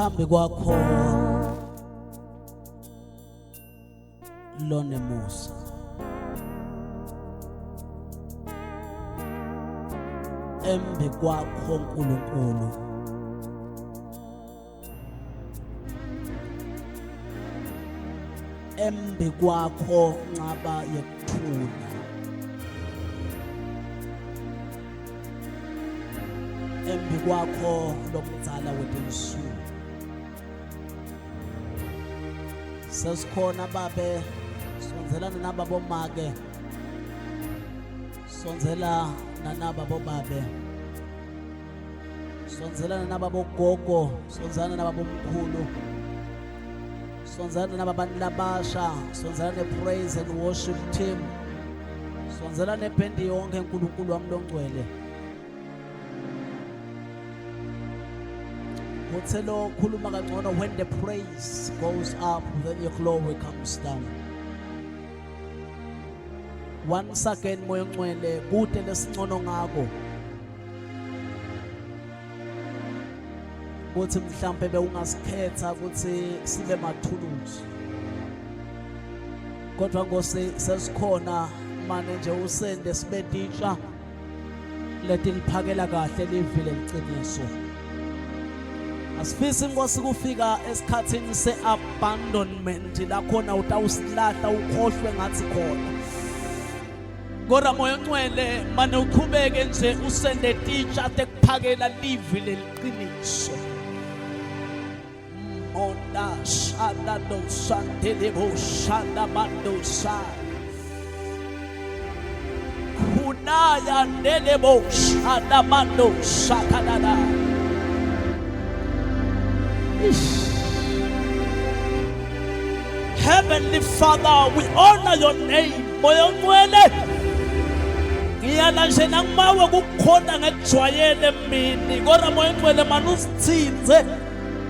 phambi kwakho lone musa embi kwakho uNkulunkulu embi kwakho ncaba yekuthula embi kwakho lomdzala wetinsuku sesikhona babe sonzelana nababo make sonzela nanaba bobabe sonzelana nababo gogo sonzelana nababo mkhulu sonzelana nababantu labasha sonzelana ne-praise and worship team sonzelana nebhendi yonke uNkulunkulu wami longcwele uthelo khuluma kangcono when the praise goes up then your glory comes down. Once again moya ngcwele kude lesingcono ngako ukuthi mhlambe bewungasikhetha ukuthi sibe mathuluzi kodwa ngose sesikhona manje nje usende sibe teacher leti liphakela kahle livile liqiniso asifisi Nkosi kufika esikhathini se-abandonment la khona utawusilahla ukhohlwe ngathi khona kodwa moya ngcwele manje uqhubeke nje usende teacher tekuphakela livile liqiniso Onda shanda do shante debo shanda mando sa Kunaya nedebo shanda mando sakadada Heavenly Father, we honor your name. Moya ngcwele ngiyala nje nangimawe kukhona ngejwayele mini kodwa moya ngcwele manusithinze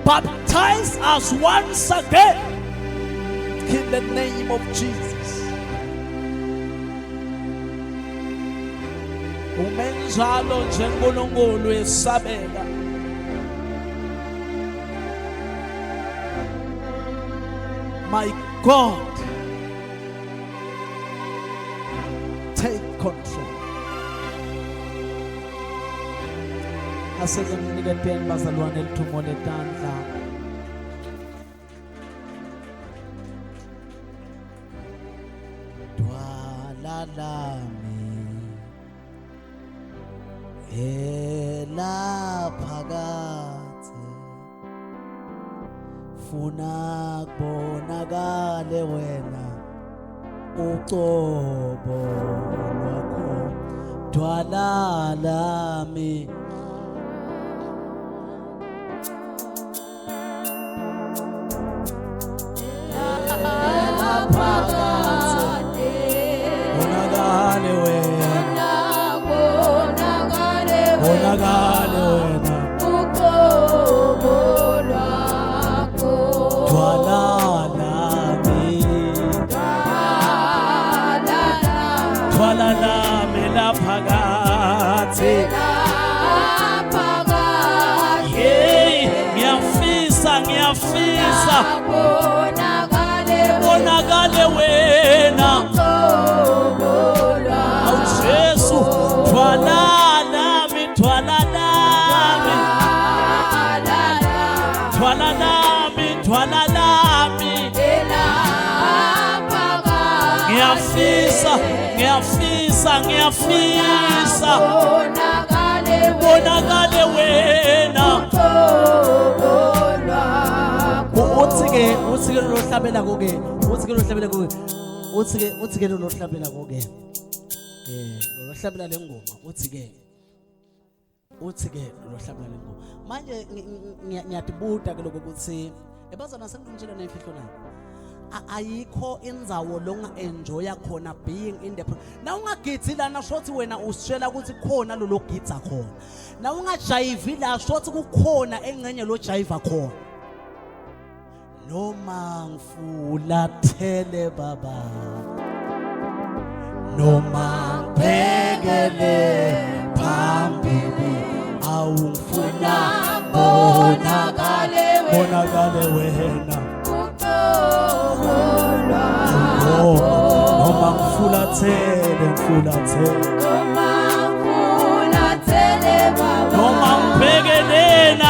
baptize us once again in the name of Jesus. Umenjalo nje uNkulunkulu esabeka My God, take control. Aseze mnike peni bazalwane elithumo letandla Dwala lami elaphakathi funa kubonakale wena uqobo lwakho dwala lami ngiyafisa bonakale wena awu Jesu thwala lami ngiyafisa bonakale wena uthi lo hlabela koke lo hlabela koke lo hlabela lengoma uthi ke lo hlabela lengoma manje ngiyatibuta ke lokho ukuthi ebazana sengitshela nemfihlo nayo ayikho indzawo longa enjoya khona being in the na ungagidzi lana shothi wena usitshela ukuthi khona lo gidza khona na ungajayivi la shothi kukhona engcenye lo jayiva khona noma ngifulathele baba noma ngibhekele phambili awufuna bonakale bonakale wena noma ngifulathele noma ngibhekelena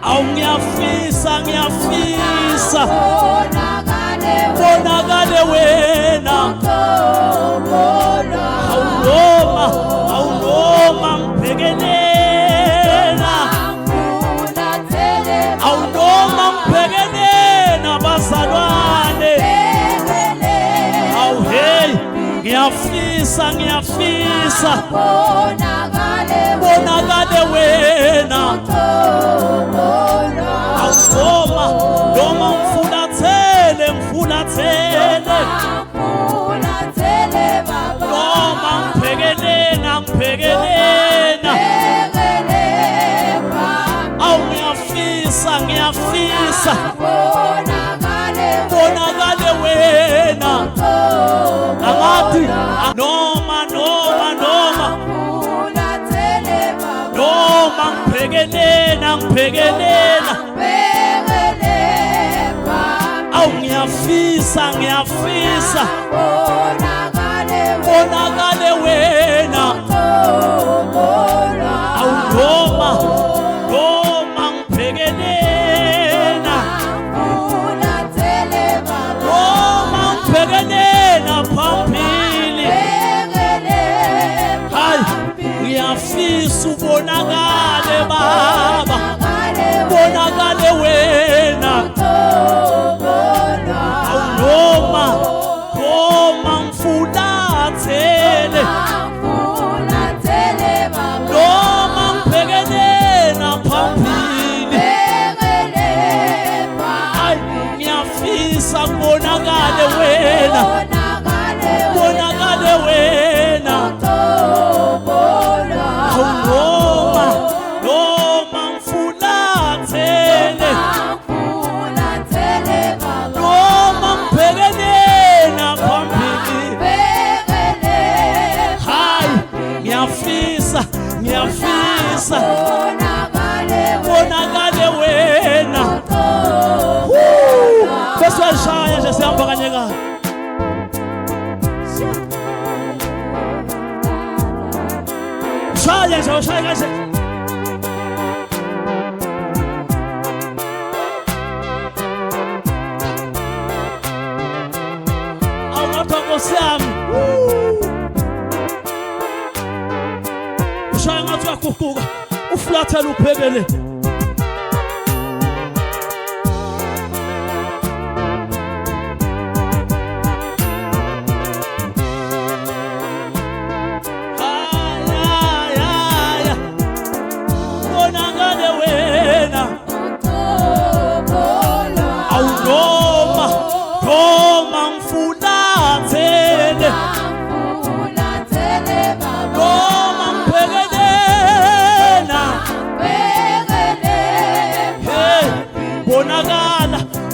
awu ngiyafisa bonakale wena awu noma ngibhekelena awu noma ngibhekelena bazalwane awu hey ngiyafisa bonakale wena awusoma noma ngifulathele noma ngibhekelena awu ngiyafisa bonakale wena angathi noma ngibhekelena awu ngiyafisa bonakale wena awu noma ngibhekelena phambili hayi ngiyafisa ubonakale baba bonakale wena awu noma ngifulathele noma ngibhekelena phambili hayi ngiyafisa bonakale wena awu noma ngifulathele noma ngibhekelena phambili hayi ngiyafisa bonakale wena bese shaya nje sihamba kanye kanye shaya kahle awungathongosi yami ushaya ngathi uyaguquka ufulathela uphekele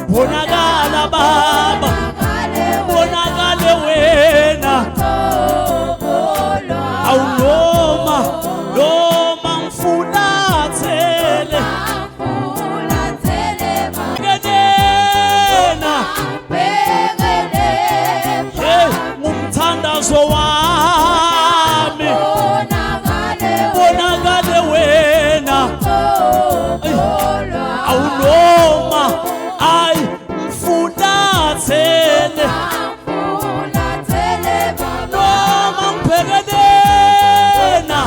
bonakala baba bonakale wena awu noma ngifulathele ngumthandazo wami bonakale wena awu noma ngifulathele noma ngibhekelena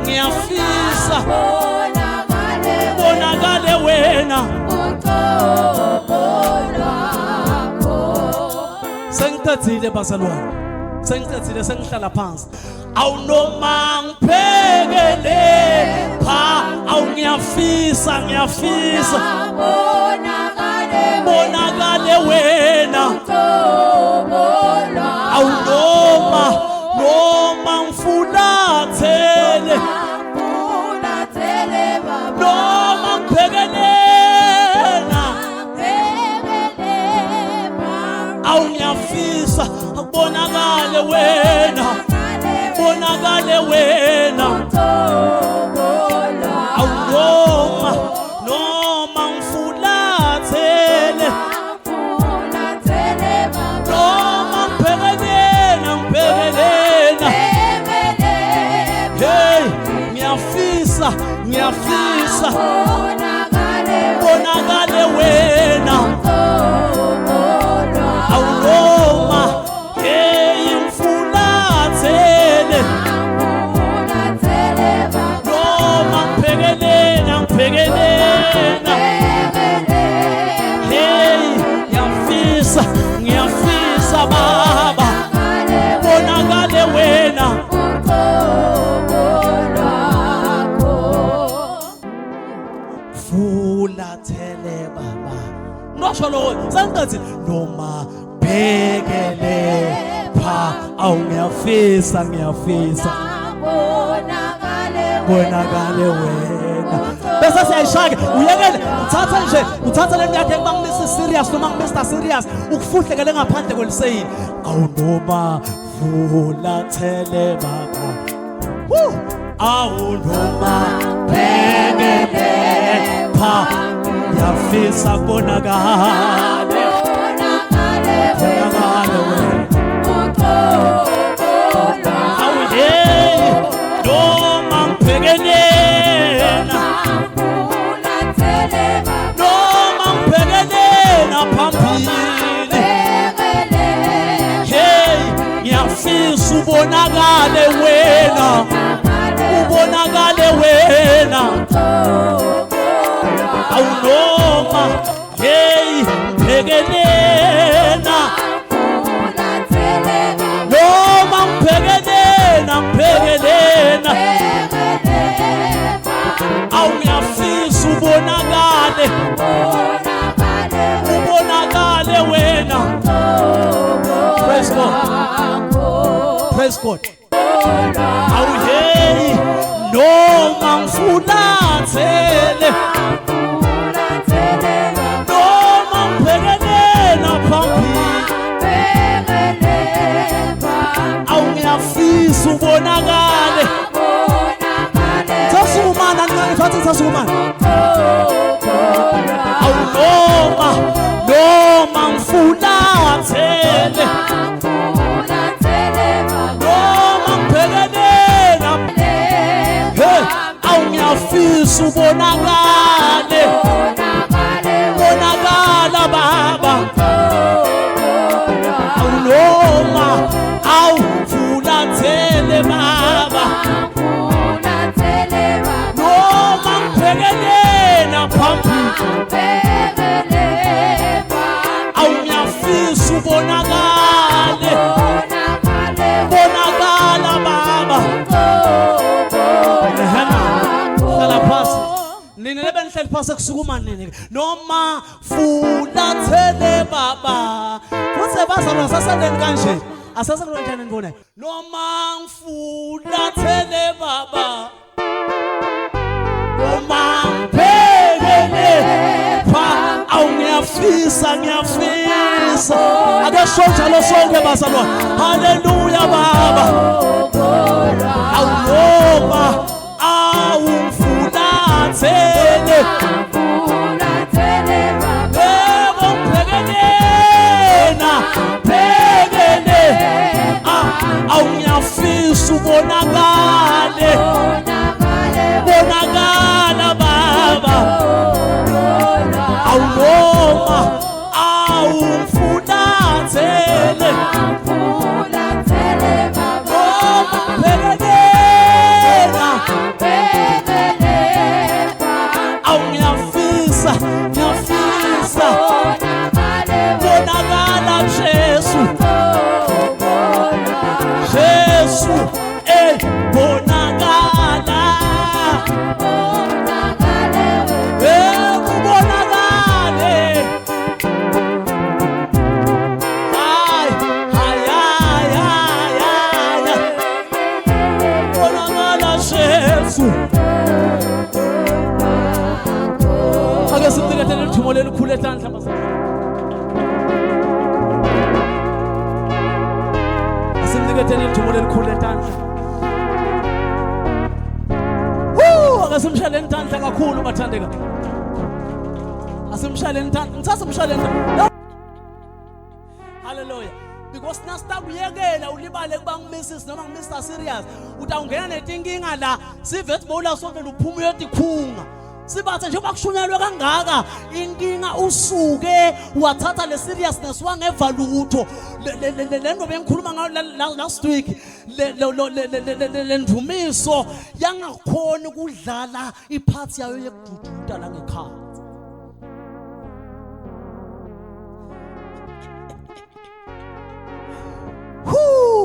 ngiyafisa bonakale wena sengithathile bazalwane sengihlala phansi awu noma ngiphekele awu ngiyafisa bonakale wena awu noma ngifulathele noma ngibhekelena awu ngiyafisa bonakale wena ngiyafisa bonakale wena awunoma ngifulathele noma ngiphekelena hey ngiyafisa baba bonakale wena fulathele baba nosho lo sengathi noma bhekele pha awu ngiyafisa bonakale wena bese siyayishaka uyekele uthatha le yakhe ngibangibisa serious noma ngibisa serious ukufuhlekele ngaphandle kweliseyini awu noma fulathele baba awu noma bhekele pha ngiyafisa bonakale wena awu hey noma ngiphekelena noma ngiphekelena phambili hey ngiyafisa ubonakale wena awunoma hey ngiphekelena noma ngiphekelena awu ngiyafisa ubonakale wena praise God awu hey noma ngifulathele noma ngiphekelena phambili awu ngiyafisa ubonakale tasumana ngifathe tasumana awu noma ngifulathele noma ngiphekelena awu ngiyafisa ubonakale bonakala baba awu noma awu fulathele baba noma ngiphekelena phambili awu ngiyafisa ubonakale bonakala baba hlala phasi nini lebe nihleli phasi kusukuma nini noma fulathele baba futhi bazalwa sasendeni kanje asasekulona njani nibona noma ngifulathele baba noma ngiphelele pha awu ngiyafisa ake shonjalo sonke bazalwa haleluya baba awu noma awu ngifulathele awu ngiyafisa ubonakale bonakala baba awu noma awu ngifulathele awu ngiyafisa bonakala Jesu bonakala kubonakale bonakala Jesu ake simnikethele ithumo lelikhulu ehlandla basana asimnikethele ithumo lelikhulu ehlandla asimshaleni intandla kakhulu bathandeka asimshaleni intandla ngithatha umshaleni hallelujah because now start uyekela ulibale kuba ngiMrs noma ngiMr serious utawungena netinkinga la sivethe bowula sovela uphuma uyotikhunga sibathe nje bakushunyelwe kangaka inkinga usuke wathatha le seriousness wangeva lutho lento bengikhuluma ngayo last week le ndumiso yangakhona ukudlala iphathi yayo yekudududa la ngekhaya.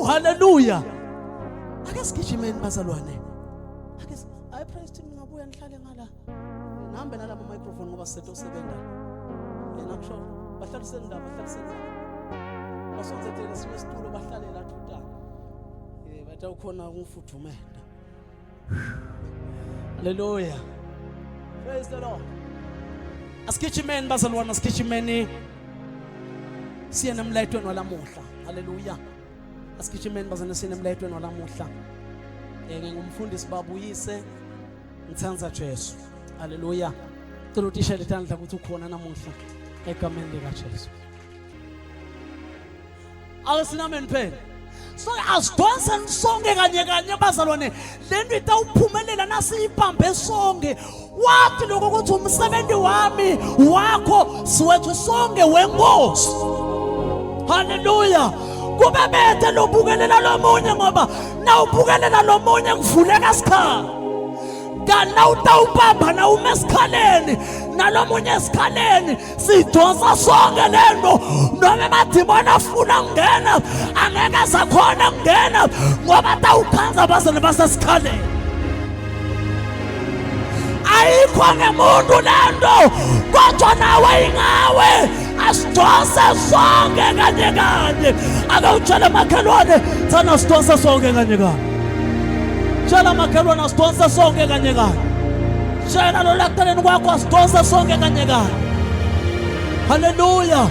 Hallelujah. Ake sigijimeni bazalwane. I praise team ngabuya nihlale ngala. Ngihambe nala microphone ngoba sisethe usebenza. Yena kusho bahlaliseni la basonzethele isitulo bahlale la thuta. Bathi ukhona umfuthumela. Hallelujah. Praise the Lord. Asigijimeni bazalwane, asigijimeni. Siye namlayitweni walamuhla. Hallelujah. Asigijimeni bazalwane, siye namlayitweni walamuhla. Ngingumfundisi Babuyise, ngithanza Jesu. Hallelujah. Cela utisha lethandla ukuthi ukhona namuhla egameni lika Jesu. Awusinameni phela. So asidonse sonke kanye bazalwane, lento itawuphumelela nasiyibambe sonke. Wathi lokho ukuthi umsebenzi wami wakho siwethu sonke wenkosi. Hallelujah. Kube bethe lobukelela lomunye ngoba nawubukelela lomunye kuvuleka isikhala. Kana utawubamba na umesikhaleni nalomunye esikhaleni sidonsa sonke lento noma emadimoni afuna ukungena angeke asakhona ukungena ngoba tawukhanza bazane basesikhaleni. Ayikho ngemuntu lento kodwa nawe ingawe asidonse sonke kanye. Ake utshele makhelwane thana sidonse sonke kanye. Tshela makhelwane asidonse sonke kanye. Tshela lo lakuteleni kwakho asidonse sonke kanye. Hallelujah.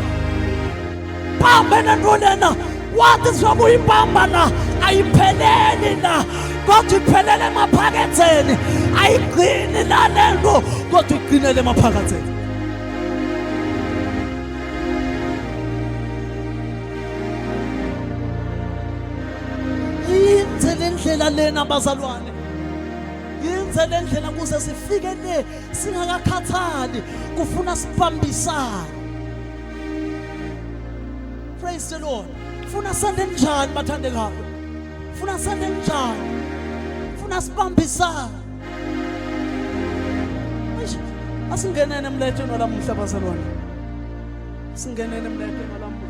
Bamba nento lena wathi sizobe uyibamba la ayipheleli la kodwa iphelele emaphaketheni. Ayigcini la lento kodwa igcinele emaphaketheni. Indlela lena bazalwane, yenze le ndlela kuze sifike le singakakhathali kufuna sibambisane. Praise the Lord. Funa sande njani bathandekayo? Funa sande njani? Funa sibambisane. Asingenene emlethweni walamuhla bazalwane. Singenene emlethweni walamuhla.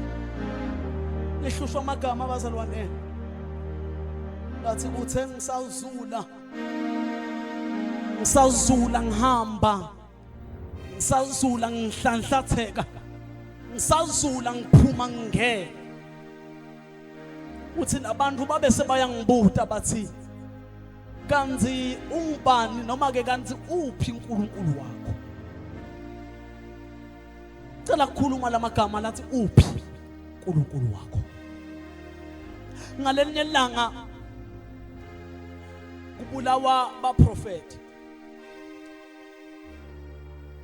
Nihlushwa amagama abazalwane. Bathi uthe ngisazula ngihamba, ngisazula ngihlanhlatheka, ngisazula ngiphuma ngingena. Uthi nabantu babe sebayangibuta bathi kanzi ungubani noma ke kanzi uphi uNkulunkulu wakho. Cela kukhuluma lamagama lathi uphi uNkulunkulu wakho. Ngalelinye ilanga kubulawa baprofeti.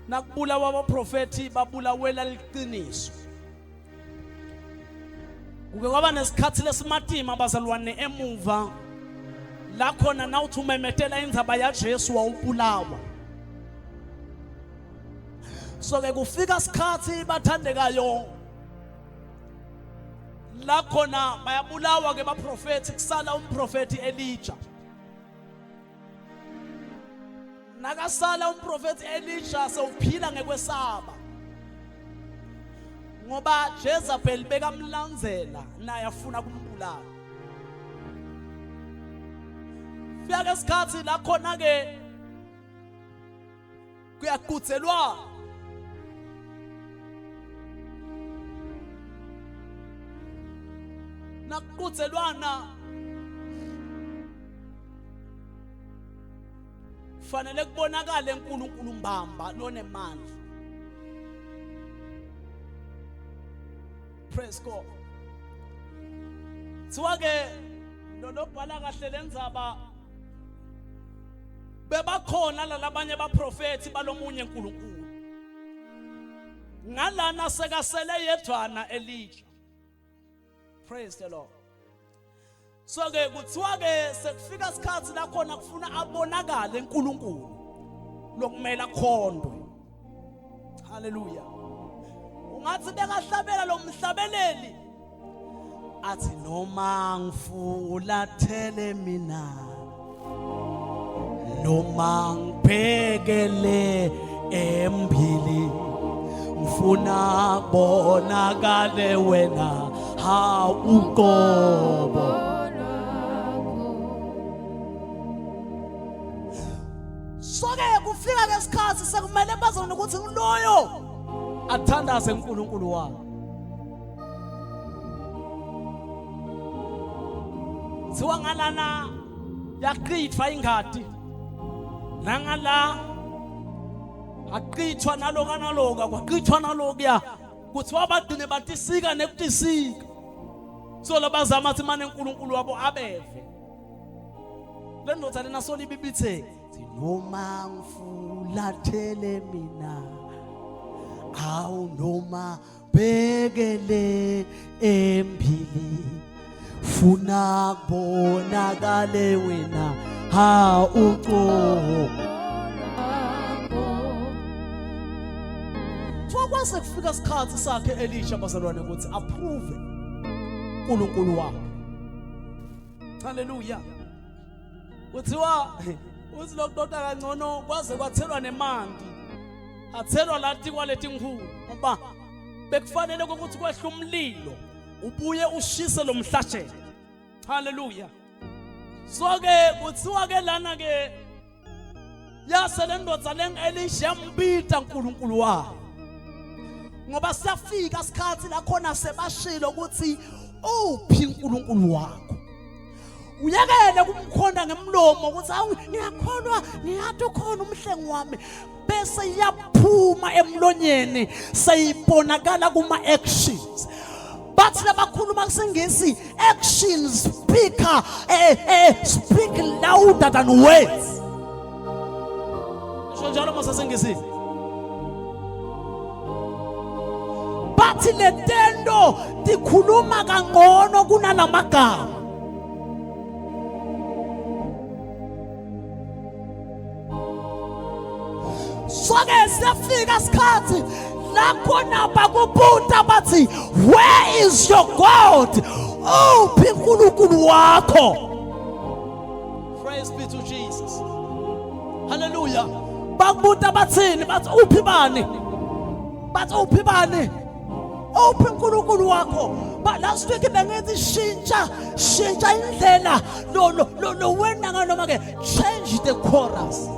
Nakubulawa baprofeti babulawela liqiniso. Kuke kwaba nesikhathi lesimatima bazalwane emuva la khona nawuthi umemetela indzaba yaJesu wawubulawa. So ke kufika isikhathi bathandekayo la khona bayabulawa ke baprofeti kusala umprofeti Elijah. Nakasala umprofeti Elisha sewuphila ngekwesaba ngoba Jezebel bekamlandzela naye afuna kumbulala. Fika isikhathi la khona ke kuyagudzelwa nakugudzelwana fanele kubonakale uNkulunkulu mbamba lonemandla. Praise God. Siwake lobhala kahle lendzaba bebakhona lalabanye baprofeti balomunye uNkulunkulu. Ngalana sekasele yedwana Elijah. Praise the Lord. So ke kuthiwa ke sekufika isikhathi la khona kufuna abonakale uNkulunkulu lokumela khondwe. Hallelujah. Ungathi bekahlabela lo mhlabeleli athi noma ngifulathele mina noma ngibhekele embili ngifuna bonakale wena ha uqobo. Soke kufika ngesikhathi sekumele bazone ukuthi ngiloyo athandaze uNkulunkulu wakhe. Siwa ngalana yaqithwa ingadi nangala aqithwa naloka naloka kwaqithwa nalokuya kuthi wabadine batisika nekutisika so labazama athi manje uNkulunkulu wabo abeve le ndoda lena soli bibithe noma ngifulathele mina awu noma bhekele embili funa bonakale wena ha uqobo. Kwase kufika isikhathi sakhe Elisha bazalwane ukuthi approve uNkulunkulu wakhe. Hallelujah. Uthiwa uthi lokudoda kangcono kwaze kwathelwa nemandi. Athelwa lati kwaleti nkulu ngoba bekufanele ukuthi kwehle umlilo ubuye ushise lo mhlashela. Hallelujah. So ke kuthiwa ke lana ke yasele ndoda leng Elisha mbita uNkulunkulu wakhe. Ngoba siyafika isikhathi la khona sebashilo ukuthi uphi uNkulunkulu wakho. Uyekele kumkhonda ngemlomo ukuthi awu ngiyakholwa ngiyathi ukhona umhlengi wami bese yaphuma emlonyeni sayibonakala kuma actions. Bathi labakhuluma kusengisi actions speak louder than words. Isho njalo masasengisi. Bathi letendo tikhuluma kangcono kunalamagama. Soke siyafika isikhathi la khona bakubuta bathi where is your God? Uphi uNkulunkulu wakho? Praise be to Jesus. Hallelujah. Bakubuta bathini bathi uphi bani? Bathi uphi bani? Uphi uNkulunkulu wakho? But last week bengithi shintsha indlela lo wena nganoma ke change the chorus.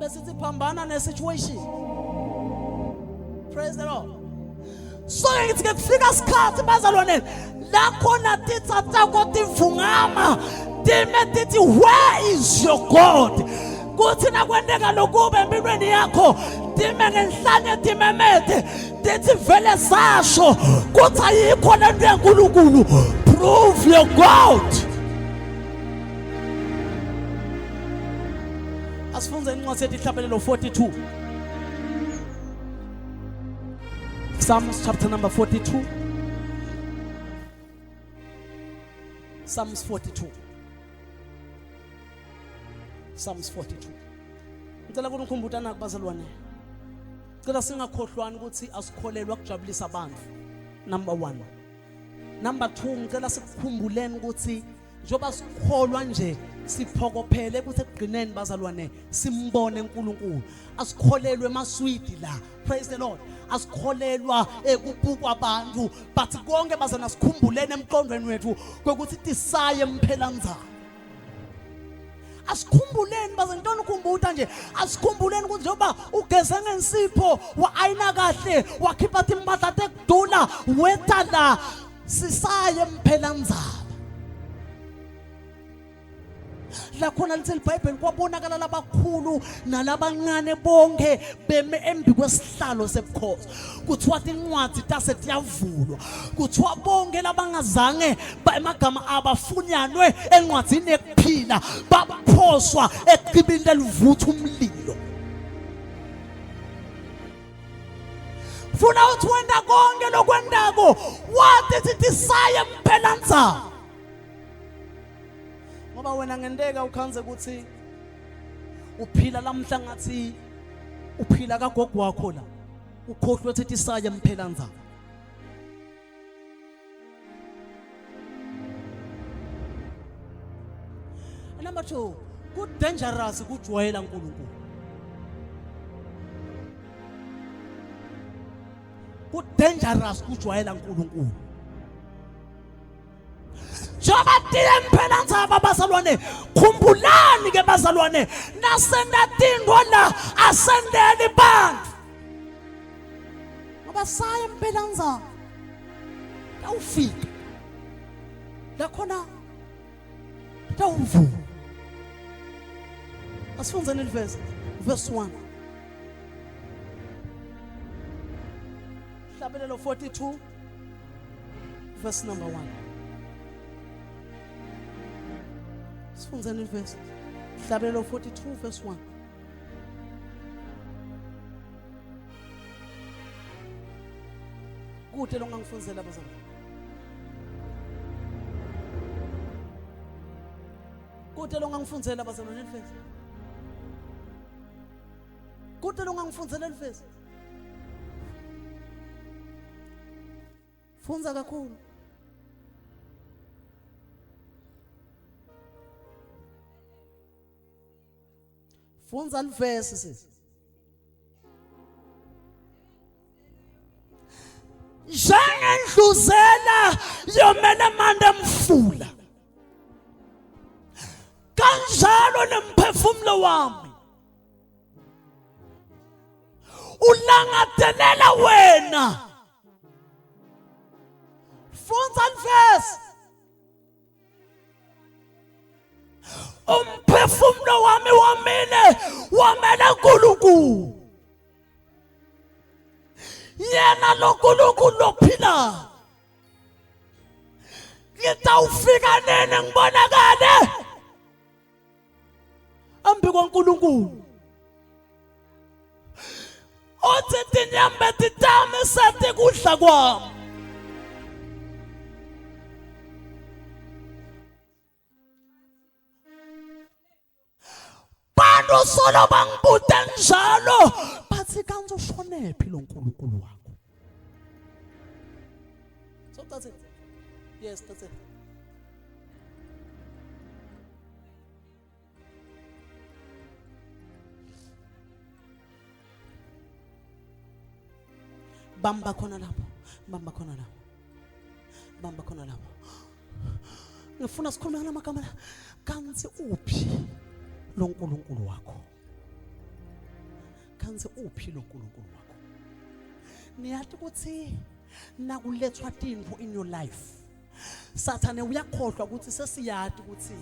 Sithi phambana ne situation. Praise the Lord. So ngithi ke kufika isikhathi bazalwane la khona tithatha kotivungama time tithi where is your God? Kuthi nakwendeka lokube empilweni yakho time ngenhlanye timemete tithi vele zasho kuthi ayikho lento yeNkulunkulu. Prove your God. Asifunze incwadi ethi ihlabelelo 42. Psalms chapter number 42. Psalms 42. Psalms 42. Ngicela ukukhumbuta nakubazalwane. Ngicela singakhohlwani ukuthi asikholelwa kujabulisa abantu. Number 1. Number 2, ngicela sikukhumbuleni ukuthi njoba sikholwa nje siphokophele ukuthi ekugcineni bazalwane simbone uNkulunkulu. Asikholelwe emaswidi la. Praise the Lord. Asikholelwa ekubukwa abantu but konke bazana sikhumbulene emqondweni wethu ukuthi tisaye emphelandzaba. Asikhumbuleni bazana ntona ukhumbuta nje asikhumbuleni ukuthi njoba ugeze ngensipho wa ayina kahle wakhipha timpahla tekudula weta la sisaye emphelandzaba. La khona lithi iBhayibheli kwabonakala labakhulu nalabancane bonke beme embi kwesihlalo sebukhosi. Kuthiwa incwadi tase tiyavulwa. Kuthiwa bonke labangazange emagama abafunyanwe encwadini ekuphila baphoswa eqibini lelivutha umlilo. funa uthi wenda konke lokwendako wathi tisaya kuphela ndzaba ngoba wena ngendeka ukhanze ukuthi uphila lamhla ngathi uphila kagogo wakho la ukhohlwe ukuthi tisaya mphela ndzaba number 2 good dangerous kujwayela uNkulunkulu good dangerous kujwayela uNkulunkulu Joba tile mphela ndzaba bazalwane khumbulani ke bazalwane nasenda tindwa la asendele bantu ngoba saya mphela ndzaba awufika la khona tawuvu asifunzeni verse 1 Hlabelelo 42 verse number 1 Sifunzeni verse Hlabelelo 42 verse 1 Kude longangifunzela bazalwane Kude longangifunzela bazalwane verse Kude longangifunzela verse Funza kakhulu Funza verse sisi Njengendluzela yomele mande mfula kanjalo nemphefumulo wami ulangadelela wena Funza verse umphefumulo wami wamele uNkulunkulu yena loNkulunkulu lophila ngitawufika nene ngibonakale ambi kwaNkulunkulu othi tinyambe titame sati kudla kwami bantu solo bangibude njalo bathi kanti ushonephi lo nkulunkulu wakho so that's it yes that's it bamba khona lapho ngifuna sikhulume ngamagama kanti uphi lo nkulunkulu wakho kanti uphi lo nkulunkulu wakho niyathi ukuthi nakulethwa tindlu in your life Sathane uyakhohlwa ukuthi sesiyathi ukuthi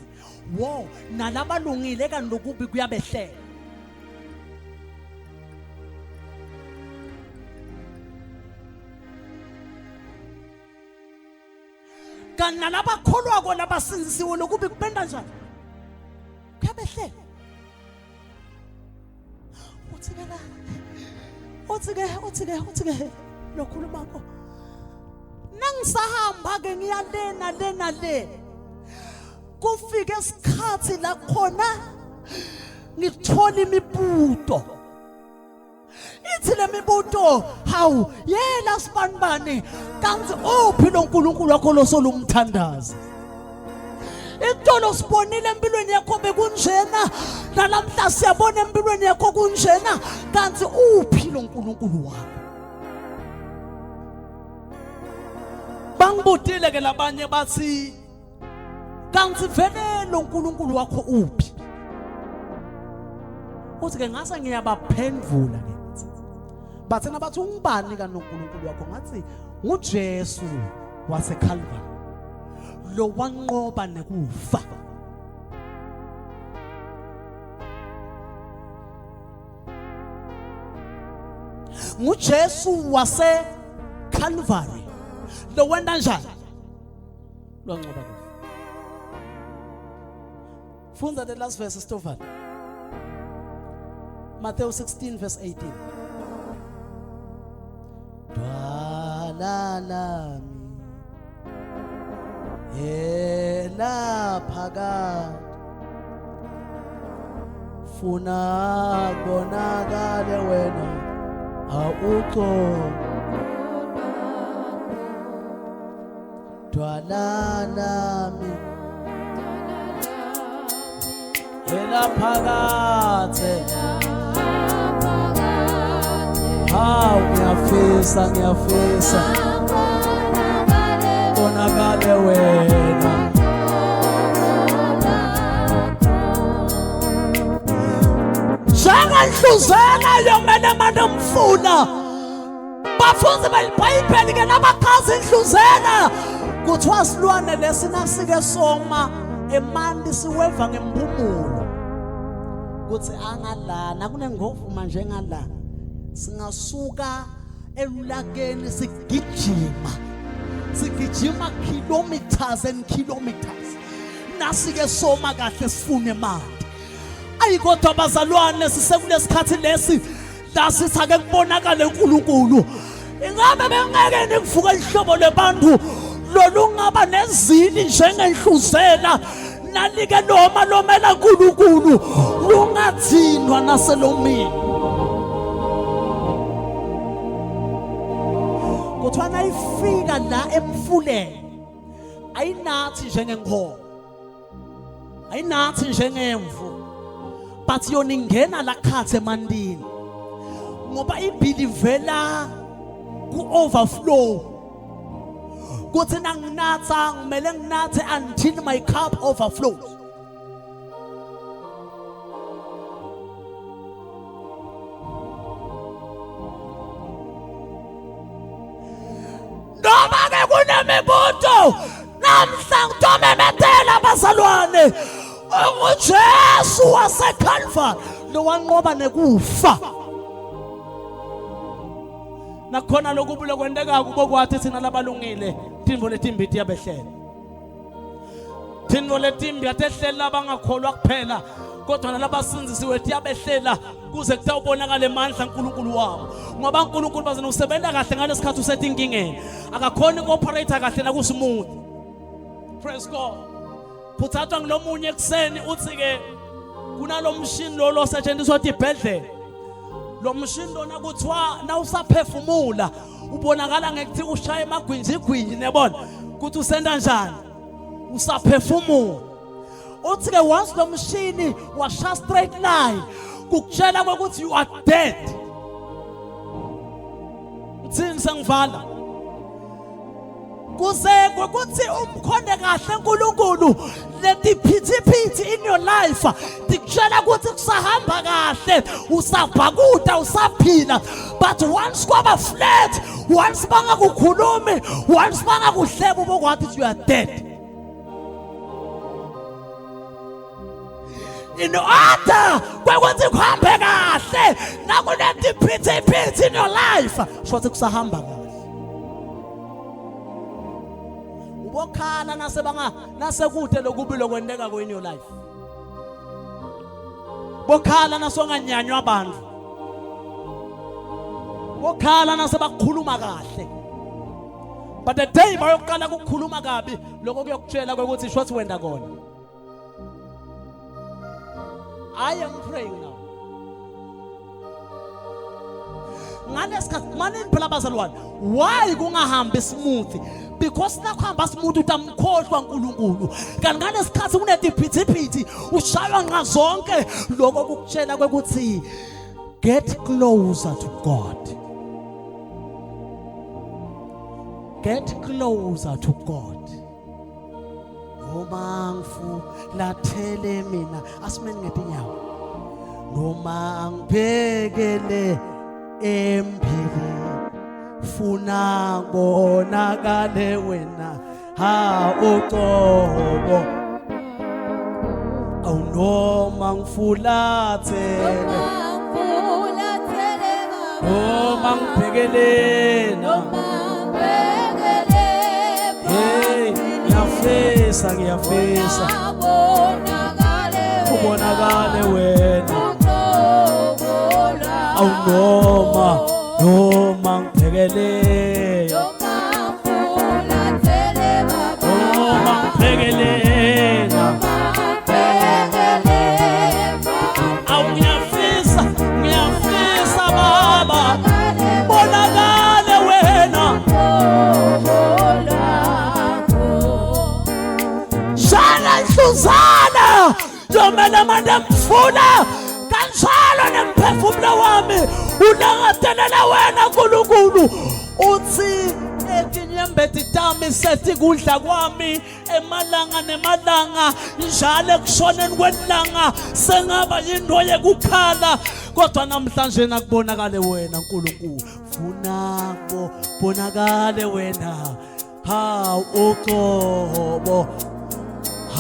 wo nalabalungile kanti lokubi kuyabehlela kanti nalabakholwa kona basinzisiwe lokubi kubenda njani kuyabehlela uthike lokhuluma ko nangisahamba ke ngiyalena le kufike isikhathi la khona ngithola imibuto ithi le mibuto hawu yela sibanibani kanti uphi lo nkulunkulu wakho losolumthandaza Itolo sibonile empilweni yakho bekunjena nalamhla siyabona empilweni yakho kunjena kanti uphi lo nkulunkulu wakho bangibudile ke labanye bathi kanti vele lo nkulunkulu wakho uphi uthi ke ngase ngiyabaphendvula ke bathena bathi ungibani ka nonkulunkulu wakho ngathi nguJesu waseKalvari lo wanqoba nekufa nguJesu waseKalvari lo wenda njani lo wanqoba kufa Funza the last verse Stofan Matthew 16 verse 18 lami laphakade funa kubonakale wena awukho dwala lami laphakade hawu ngiyafisa kubonakale wena njengenhluzela yomene manje mfuna bafunzi belibhayibheli ke nabaqhaza inhluzela kuthiwa silwane lesinasike soma emandi siweva ngempumulo kuthi angalana kunengovu manje ngala singasuka elulakeni sigijima kilometers and kilometers nasike soma kahle sifune mali ayikodwa bazalwane sisekulesikhathi lesi lasithake kubonakala uNkulunkulu ingabe bengeke nikuvuka ihlobo lebantu lolungaba nezini njengenhluzela nalike noma lomela uNkulunkulu lungathindwa naselomini kuthiwa nayifika la emfuleni ayinathi njengenkomo ayinathi njengemvu but yona ingena la khathe emandini ngoba ibhilivela ku-overflow kuthi nanginatha ngimele nginathe until my cup overflows noma-ke kunemibuto namhla ngithomemethela bazalwane uJesu waseKalvari lo wanqoba nekufa nakhona lokubulo kwendeka kubo kwathi thina labalungile thimbo letimbithi yabehlela thimbo letimbi yatehlela abangakholwa kuphela kodwa nalabasinzisiwe yabehlela kuze kutawubonakala emandla uNkulunkulu wabo ngoba uNkulunkulu bazana usebenza kahle ngalesikhathi usethe inkingeni akakhona uku-operate kahle nakusmooth. Praise God. Phuthathwa ngilomunye ekseni uthi ke kunalomshini lo osetshenziswa ibhedlela lo mshini lona kuthiwa na usaphefumula ubonakala ngekuthi ushaya emagwinjigwinji nebona ukuthi usenda kanjani usaphefumula uthi ke once lo mshini washa straight line kukutshela ukuthi you are dead uthini sengivala kuze ukuthi umkhonde kahle uNkulunkulu letiphithiphithi in your life tikutshela ukuthi kusahamba kahle usabhakuda usaphila but once kwaba flat once bangakukhulumi once bangakuhleba ubokwathi you are dead in order kwekuthi kuhambe kahle nakunetiphithiphithi in your life shothi kusahamba kahle bokhala nasekude lokubilo kwendeka in your life bokhala nasonganyanywa abantu bokhala nasebakhuluma kahle but the day bayoqala ukukhuluma kabi lokho kuyokutshela ukuthi shothi wenda kona. I am praying now ngalesikhathi manini phela bazalwane why kungahambi smooth because nakuhamba smooth utamkhohlwa uNkulunkulu kanti ngalesikhathi kunetiphithiphithi ushaywa nqa zonke lokho kukutshela ukuthi get closer to God, get closer to God. Noma ngifulathele mina asimeni ngetinyawo noma ngibhekele empili funa kubonakale wena ha uqobo awunoma ngifulathele noma ngibhekelena hey ngiyafisa kubonakale wena awunoma ngibhekele uzana yomele manje mfuna kanjalo nemphefumulo wami ulangathelela wena nkulunkulu uthi etinyembeti tami sethi kudla kwami emalanga nemalanga njalo ekushoneni kwelanga sengaba yinto yekukhala kodwa namhlanje nakubonakale wena nkulunkulu funa bonakale wena hawu uqobo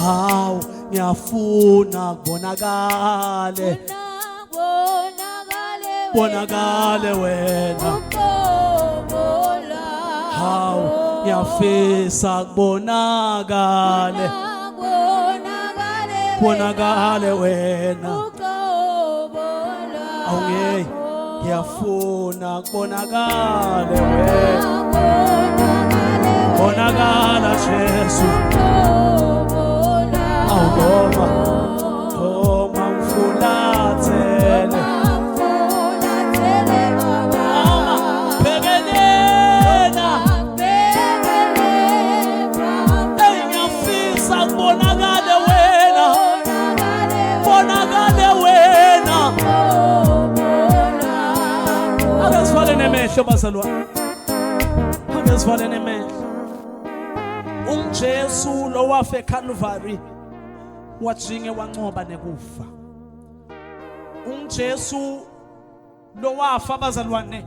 hawu ngiyafuna kubonakale bonakale wena hawu ngiyafisa kubonakale bonakale wena awungey ngiyafuna kubonakale wena bonakala Jesu awugoma Goma mfulathele Begelena ngiyafisa kubonakale wena bonakale wena Akasifale nemehlo bazalwane Akasifale nemehlo Jesu lo wafe Calvary wajinge wancoba nekufa Jesu lo wafa bazalwane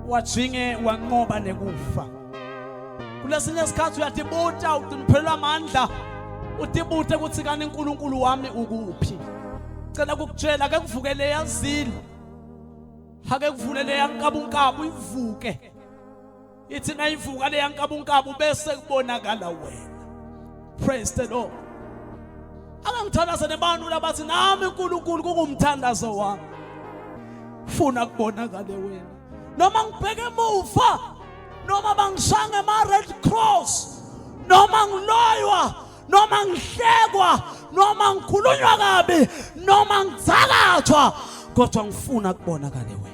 wajinge wancoba nekufa kulesinye isikhathi uyatibuta utiniphelela amandla utibute ukuthi kani uNkulunkulu wami ukuphi cela ukukutshela ake kuvukele yazili ake kuvulele yankabunkabu ivuke ithi nayivuka le yankabunkabu bese kubonakala wena praise the Lord Angangithandaza nebantu labathi nami uNkulunkulu kungumthandazo wami ufuna kubonakale wena noma ngibheke emuva noma bangishanga ema-Red Cross noma ngiloywa noma ngihlekwa noma ngikhulunywa kabi noma ngizakathwa kodwa ngifuna kubonakale wena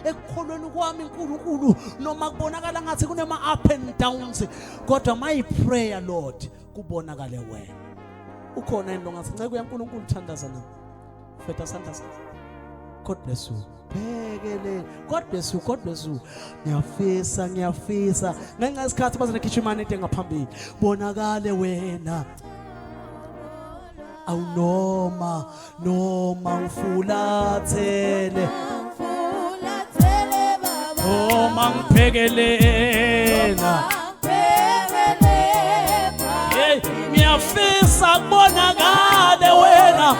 ekukholweni kwami uNkulunkulu noma kubonakala ngathi kunema up and downs kodwa my prayer Lord kubonakale wena ukhona into ngathi nceke uNkulunkulu uthandaza nami fetha sandla sakho God bless you Begele God bless you ngiyafisa ngenxa isikhathi bazana khitha imani ede ngaphambili bonakale wena awunoma ngifulathele noma ngiphekelena ngiyafisa kubonakale wena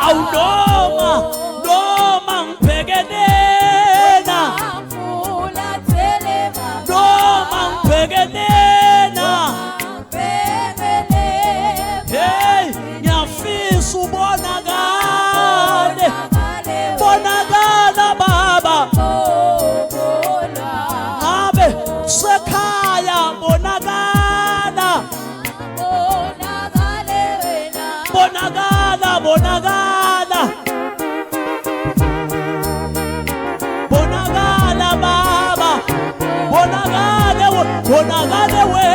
awunoma ngiphekelena noma ngiphekelena hey ngiyafisa ubonakale bonakala baba ngabe sekhaya bonakala baba bonakale we